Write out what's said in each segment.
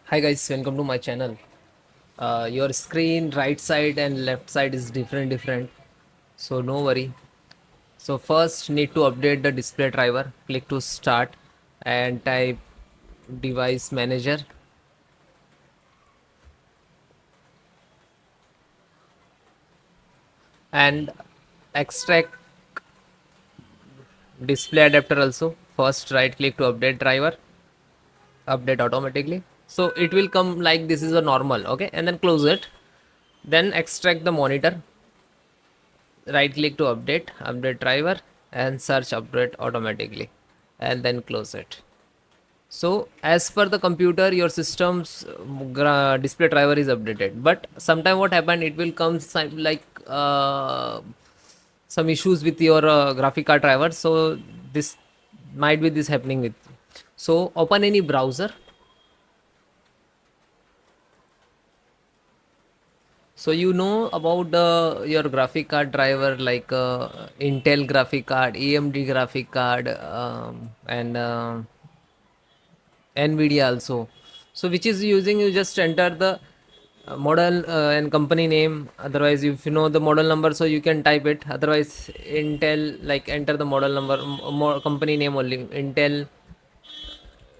Hi guys, welcome to my channel. Your screen right side and left side is different, so no worry. So first need to update the display driver. Click to start and type device manager and extract display adapter also. First right click to update driver, update automatically. So it will come like this is a normal, okay, and then close it. Then extract the monitor, right click to update driver and search update automatically and then close it. So as per the computer your system's display driver is updated, but sometime what happened, it will come like some issues with your graphic card driver. So this might be this happening with you. So open any browser. So you know about your graphic card driver like Intel graphic card, AMD graphic card, and NVIDIA also. So which is using, you just enter the model and company name. Otherwise, if you know the model number, so you can type it. Otherwise, Intel, like enter the model number, company name only. Intel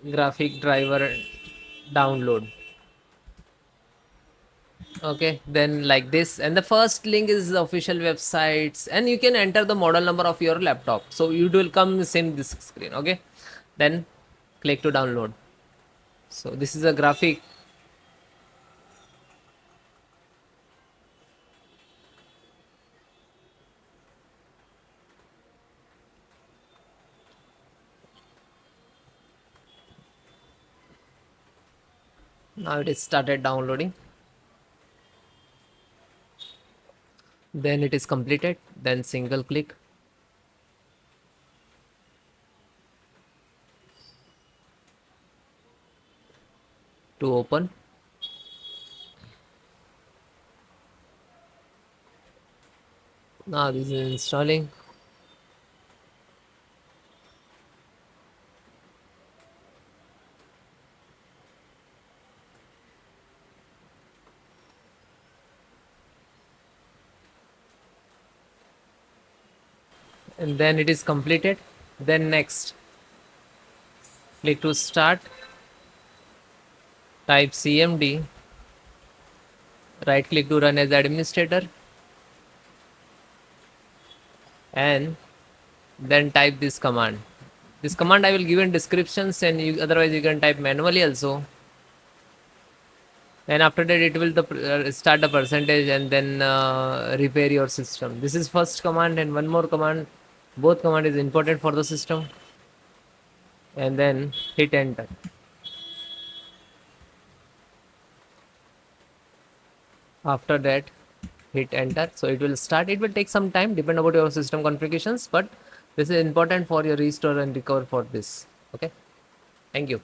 graphic driver download. Okay, then like this, and the first link is the official websites, and you can enter the model number of your laptop, so it will come in this screen. Okay, then click to download. So this is a graphic. Now it is started downloading, then it is completed, then single click to open. Now this is installing. And then it is completed. Then next, click to start, type cmd, right click to run as administrator, and then type this command. This command I will give in descriptions, and you, otherwise you can type manually also. And after that it will start the percentage and then repair your system. This is first command, and one more command. Both command is important for the system. And then hit enter. After that, hit enter. So it will start. It will take some time, depend about your system configurations, but this is important for your restore and recover for this. Okay. Thank you.